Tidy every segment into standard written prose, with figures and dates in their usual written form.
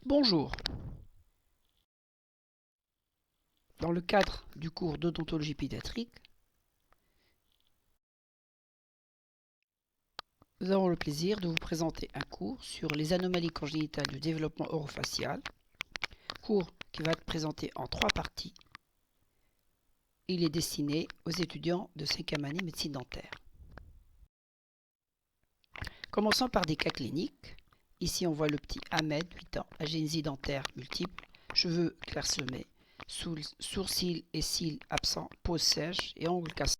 Bonjour. Dans le cadre du cours d'odontologie pédiatrique, nous avons le plaisir de vous présenter un cours sur les anomalies congénitales du développement orofacial, cours qui va être présenté en 3 parties. Il est destiné aux étudiants de 5e année médecine dentaire. Commençons par des cas cliniques. Ici, on voit le petit Ahmed, 8 ans, agénésie dentaire multiple, cheveux clairsemés, sourcils et cils absents, peau sèche et ongles cassés.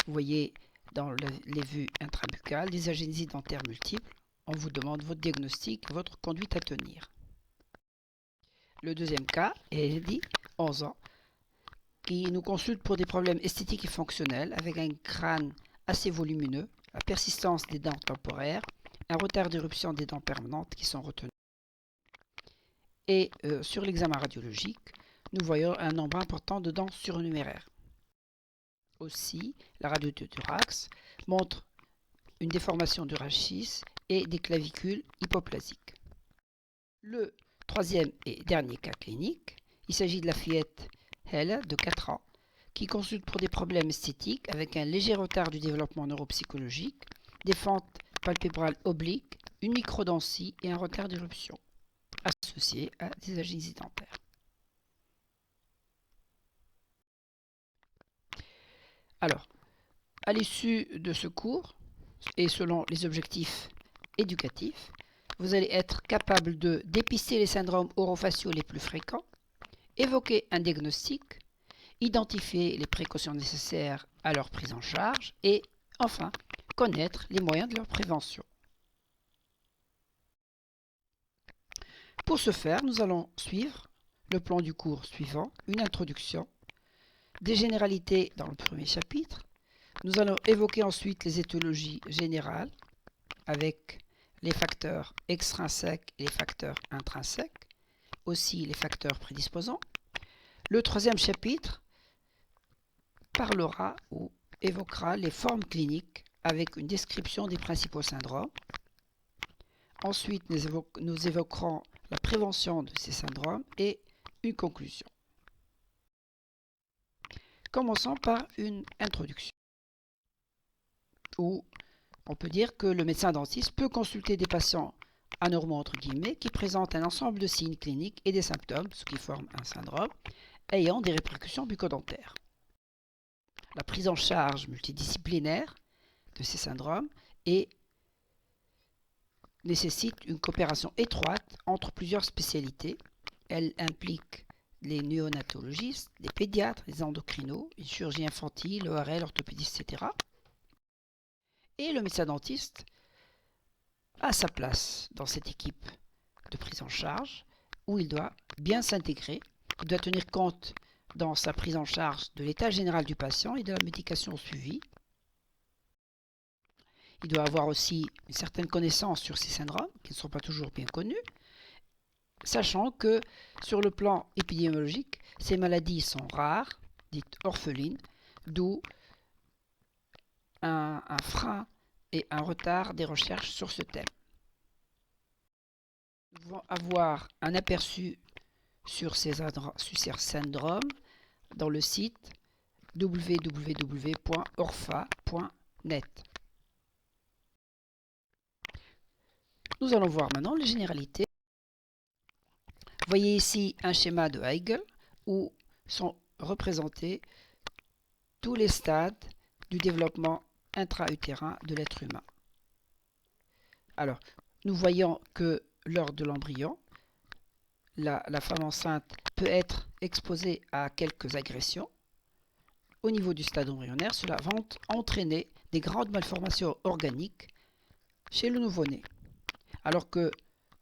Vous voyez dans les vues intrabuccales des agénésies dentaires multiples. On vous demande votre diagnostic et votre conduite à tenir. Le deuxième cas est Eddie, 11 ans, qui nous consulte pour des problèmes esthétiques et fonctionnels avec un crâne assez volumineux, la persistance des dents temporaires, un retard d'éruption des dents permanentes qui sont retenues. Et sur l'examen radiologique, nous voyons un nombre important de dents surnuméraires. Aussi, la radio de thorax montre une déformation du rachis et des clavicules hypoplasiques. Le troisième et dernier cas clinique, il s'agit de la fillette Helle de 4 ans qui consulte pour des problèmes esthétiques avec un léger retard du développement neuropsychologique, des fentes palpébrales obliques, une microdontie et un retard d'éruption associé à des agénésies dentaires. Alors, à l'issue de ce cours, et selon les objectifs éducatifs, vous allez être capable de dépister les syndromes orofaciaux les plus fréquents, évoquer un diagnostic, identifier les précautions nécessaires à leur prise en charge et, enfin, connaître les moyens de leur prévention. Pour ce faire, nous allons suivre le plan du cours suivant, une introduction, des généralités dans le premier chapitre. Nous allons évoquer ensuite les étiologies générales avec les facteurs extrinsèques et les facteurs intrinsèques, aussi les facteurs prédisposants. Le troisième chapitre parlera ou évoquera les formes cliniques avec une description des principaux syndromes. Ensuite, nous évoquerons la prévention de ces syndromes et une conclusion. Commençons par une introduction, où on peut dire que le médecin dentiste peut consulter des patients anormaux entre guillemets qui présentent un ensemble de signes cliniques et des symptômes, ce qui forme un syndrome, ayant des répercussions bucco-dentaires. La prise en charge multidisciplinaire de ces syndromes nécessite une coopération étroite entre plusieurs spécialités. Elle implique les néonatologistes, les pédiatres, les endocrinos, les chirurgiens infantiles, l'ORL, l'orthopédiste, etc. Et le médecin dentiste a sa place dans cette équipe de prise en charge où il doit bien s'intégrer, il doit tenir compte dans sa prise en charge de l'état général du patient et de la médication suivie. Il doit avoir aussi une certaine connaissance sur ces syndromes qui ne sont pas toujours bien connus, sachant que sur le plan épidémiologique, ces maladies sont rares, dites orphelines, d'où un frein et un retard des recherches sur ce thème. Nous pouvons avoir un aperçu sur ces syndromes dans le site www.orfa.net. Nous allons voir maintenant les généralités. Vous voyez ici un schéma de Heigl où sont représentés tous les stades du développement intra-utérin de l'être humain. Alors, nous voyons que lors de l'embryon, la femme enceinte peut être exposée à quelques agressions. Au niveau du stade embryonnaire, cela va entraîner des grandes malformations organiques chez le nouveau-né. Alors que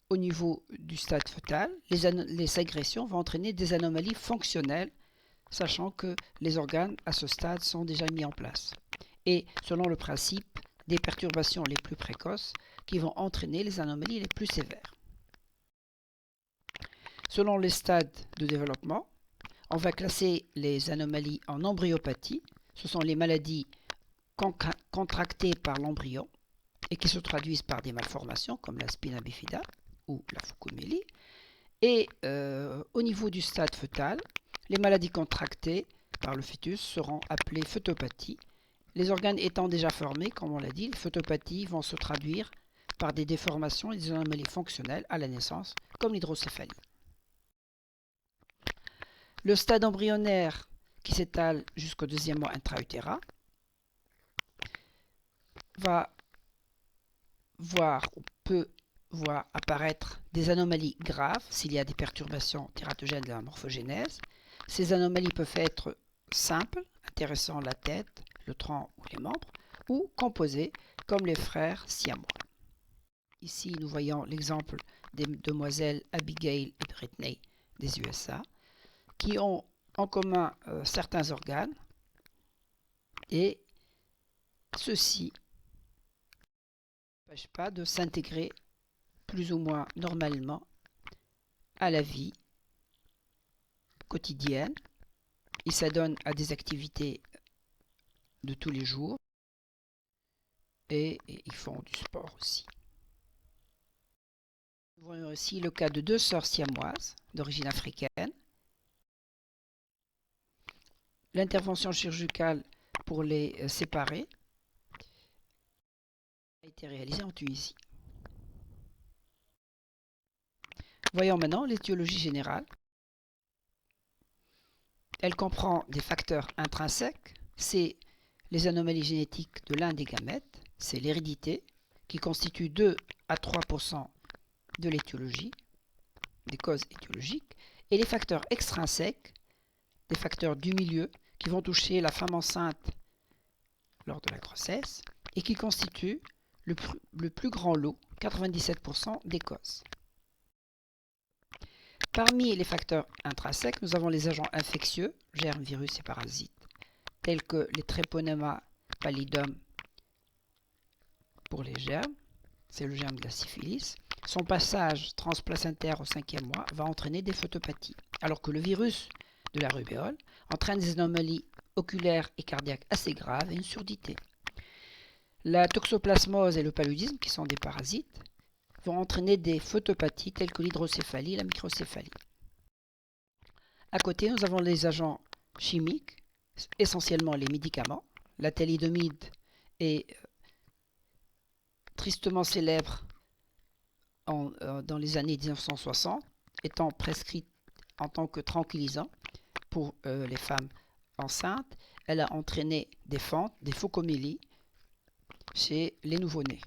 au niveau du stade fœtal, les agressions vont entraîner des anomalies fonctionnelles, sachant que les organes à ce stade sont déjà mis en place. Et selon le principe des perturbations les plus précoces qui vont entraîner les anomalies les plus sévères. Selon les stades de développement, on va classer les anomalies en embryopathie. Ce sont les maladies contractées par l'embryon et qui se traduisent par des malformations comme la spina bifida ou la phocomélie. Et au niveau du stade fœtal, les maladies contractées par le fœtus seront appelées phœtopathies. Les organes étant déjà formés, comme on l'a dit, les phœtopathies vont se traduire par des déformations et des anomalies fonctionnelles à la naissance, comme l'hydrocéphalie. Le stade embryonnaire qui s'étale jusqu'au deuxième mois intra-utérin va voir ou peut voir apparaître des anomalies graves s'il y a des perturbations tératogènes de la morphogénèse. Ces anomalies peuvent être simples, intéressant la tête, le tronc ou les membres, ou composées comme les frères siamois. Ici, nous voyons l'exemple des demoiselles Abigail et Brittany des USA, qui ont en commun certains organes, et ceux-ci n'empêchent pas de s'intégrer plus ou moins normalement à la vie quotidienne. Ils s'adonnent à des activités de tous les jours et ils font du sport aussi. Nous voyons aussi le cas de deux sœurs siamoises d'origine africaine. L'intervention chirurgicale pour les séparer a été réalisée en Tunisie. Voyons maintenant l'étiologie générale. Elle comprend des facteurs intrinsèques, c'est les anomalies génétiques de l'un des gamètes, c'est l'hérédité, qui constitue 2 à 3% de l'étiologie, des causes étiologiques, et les facteurs extrinsèques, des facteurs du milieu, qui vont toucher la femme enceinte lors de la grossesse, et qui constituent le plus grand lot, 97% des causes. Parmi les facteurs intrinsèques, nous avons les agents infectieux, germes, virus et parasites, tels que les Treponema pallidum pour les germes, c'est le germe de la syphilis. Son passage transplacentaire au 5e mois va entraîner des photopathies, alors que le virus de la rubéole entraîne des anomalies oculaires et cardiaques assez graves et une surdité. La toxoplasmose et le paludisme, qui sont des parasites, vont entraîner des photopathies telles que l'hydrocéphalie et la microcéphalie. À côté, nous avons les agents chimiques, essentiellement les médicaments. La thalidomide est tristement célèbre dans les années 1960, étant prescrite en tant que tranquillisant pour les femmes enceintes. Elle a entraîné des fentes, des phocomélies chez les nouveau-nés.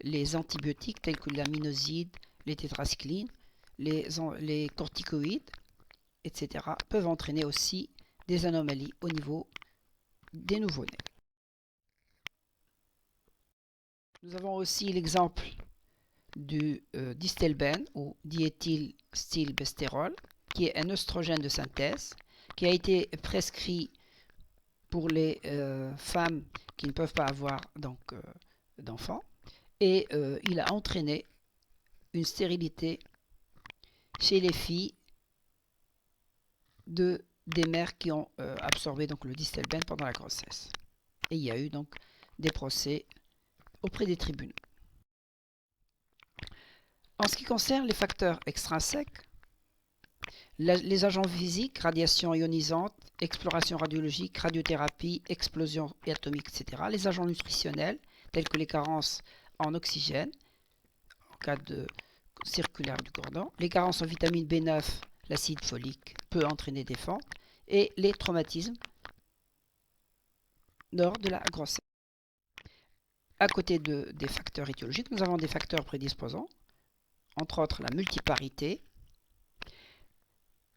Les antibiotiques tels que l'aminoside, les tétracyclines, les corticoïdes, etc. peuvent entraîner aussi des anomalies au niveau des nouveau-nés. Nous avons aussi l'exemple du distelbène ou diéthylstilbestérol, qui est un œstrogène de synthèse, qui a été prescrit pour les femmes qui ne peuvent pas avoir d'enfants. Et il a entraîné une stérilité chez les filles des mères qui ont absorbé le distelbène pendant la grossesse. Et il y a eu donc des procès auprès des tribunaux. En ce qui concerne les facteurs extrinsèques, les agents physiques, radiation ionisante, exploration radiologique, radiothérapie, explosion atomique, etc. Les agents nutritionnels, tels que les carences en oxygène, en cas de circulaire du cordon, les carences en vitamine B9, l'acide folique peut entraîner des fentes, et les traumatismes lors de la grossesse. À côté des facteurs étiologiques, nous avons des facteurs prédisposants, entre autres la multiparité.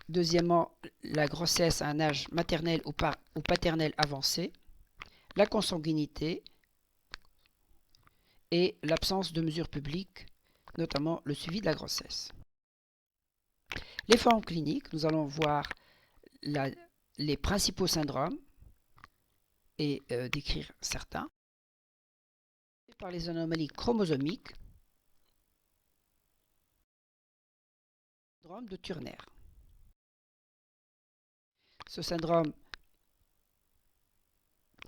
Deuxièmement, la grossesse à un âge maternel ou paternel avancé, la consanguinité et l'absence de mesures publiques, notamment le suivi de la grossesse. Les formes cliniques, nous allons voir les principaux syndromes et décrire certains. Par les anomalies chromosomiques, syndrome de Turner. Ce syndrome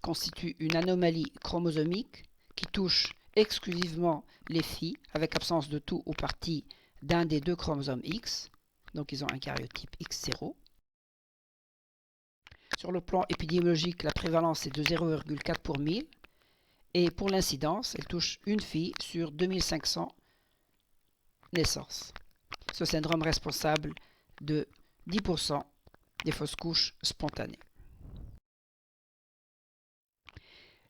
constitue une anomalie chromosomique qui touche exclusivement les filles, avec absence de tout ou partie d'un des deux chromosomes X. Donc ils ont un karyotype X0. Sur le plan épidémiologique, la prévalence est de 0,4 pour 1000. Et pour l'incidence, elle touche une fille sur 2500 naissances. Ce syndrome est responsable de 10% des fausses couches spontanées.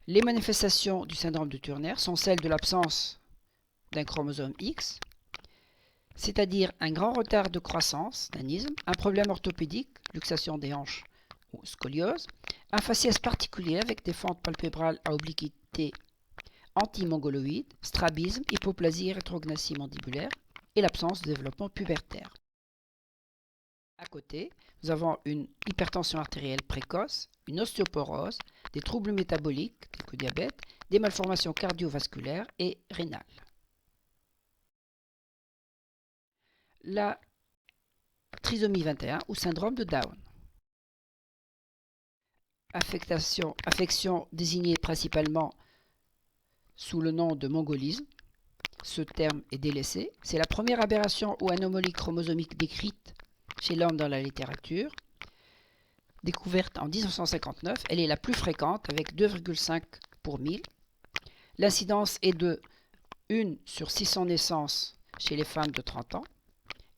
Les manifestations du syndrome de Turner sont celles de l'absence d'un chromosome X, c'est-à-dire un grand retard de croissance, nanisme, un problème orthopédique, luxation des hanches ou scoliose, un faciès particulier avec des fentes palpébrales à obliquité antimongoloïde, strabisme, hypoplasie et rétrognathie mandibulaire et l'absence de développement pubertaire. À côté, nous avons une hypertension artérielle précoce, une ostéoporose, des troubles métaboliques tels que diabète, des malformations cardiovasculaires et rénales. La trisomie 21 ou syndrome de Down. Affection désignée principalement sous le nom de mongolisme. Ce terme est délaissé. C'est la première aberration ou anomalie chromosomique décrite chez l'homme dans la littérature. Découverte en 1959, elle est la plus fréquente avec 2,5 pour 1000. L'incidence est de 1 sur 600 naissances chez les femmes de 30 ans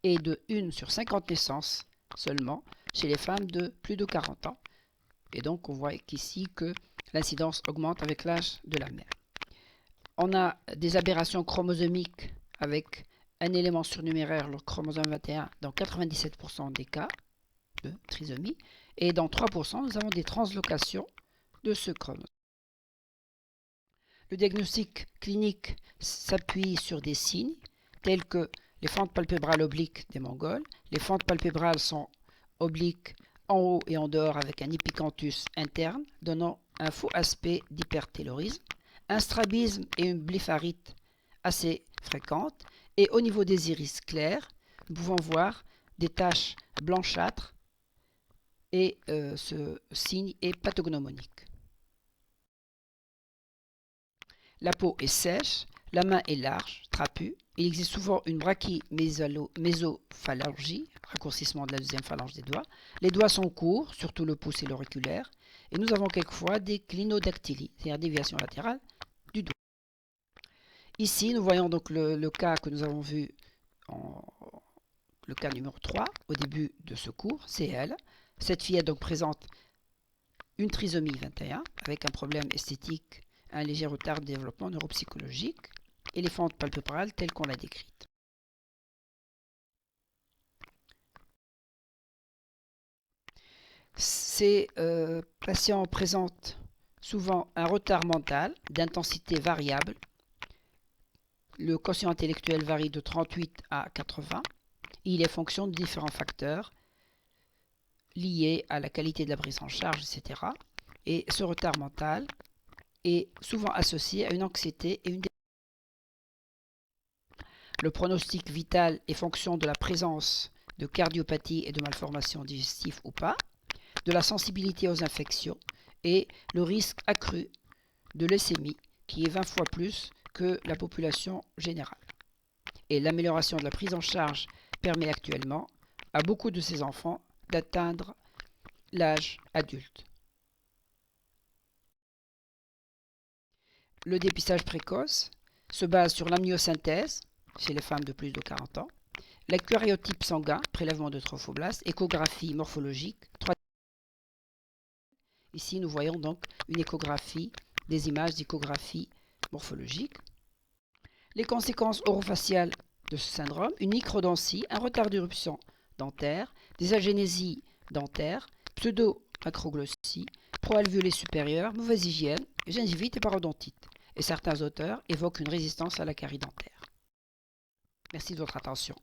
et de 1 sur 50 naissances seulement chez les femmes de plus de 40 ans. Et donc on voit qu'ici que l'incidence augmente avec l'âge de la mère. On a des aberrations chromosomiques avec un élément surnuméraire, le chromosome 21, dans 97% des cas de trisomie. Et dans 3%, nous avons des translocations de ce chromosome. Le diagnostic clinique s'appuie sur des signes tels que les fentes palpébrales obliques des Mongols. Les fentes palpébrales sont obliques en haut et en dehors avec un épicanthus interne, donnant un faux aspect d'hypertaylorisme, un strabisme et une blépharite assez fréquentes. Et au niveau des iris clairs, nous pouvons voir des taches blanchâtres et ce signe est pathognomonique. La peau est sèche, la main est large, trapue. Il existe souvent une brachymésophalangie, raccourcissement de la deuxième phalange des doigts. Les doigts sont courts, surtout le pouce et l'auriculaire. Et nous avons quelquefois des clinodactylies, c'est-à-dire déviation latérale du doigt. Ici, nous voyons donc le cas que nous avons vu, le cas numéro 3, au début de ce cours, c'est elle. Cette fillette donc présente une trisomie 21 avec un problème esthétique, un léger retard de développement neuropsychologique et les fentes palpébrales telles qu'on l'a décrite. Ces patients présentent souvent un retard mental d'intensité variable. Le quotient intellectuel varie de 38 à 80. Il est fonction de différents facteurs liés à la qualité de la prise en charge, etc. Et ce retard mental est souvent associé à une anxiété et une dépression. Le pronostic vital est fonction de la présence de cardiopathie et de malformations digestives ou pas, de la sensibilité aux infections et le risque accru de leucémie qui est 20 fois plus que la population générale. Et l'amélioration de la prise en charge permet actuellement à beaucoup de ces enfants d'atteindre l'âge adulte. Le dépistage précoce se base sur l'amniosynthèse chez les femmes de plus de 40 ans, le karyotype sanguin, prélèvement de trophoblastes, échographie morphologique. Ici, nous voyons donc une échographie, des images d'échographie morphologique. Les conséquences orofaciales de ce syndrome, une microdontie, un retard d'éruption dentaire, des agénésies dentaires, pseudo-macroglossie, proalvéolée supérieure, mauvaise hygiène, gingivite et parodontite. Et certains auteurs évoquent une résistance à la carie dentaire. Merci de votre attention.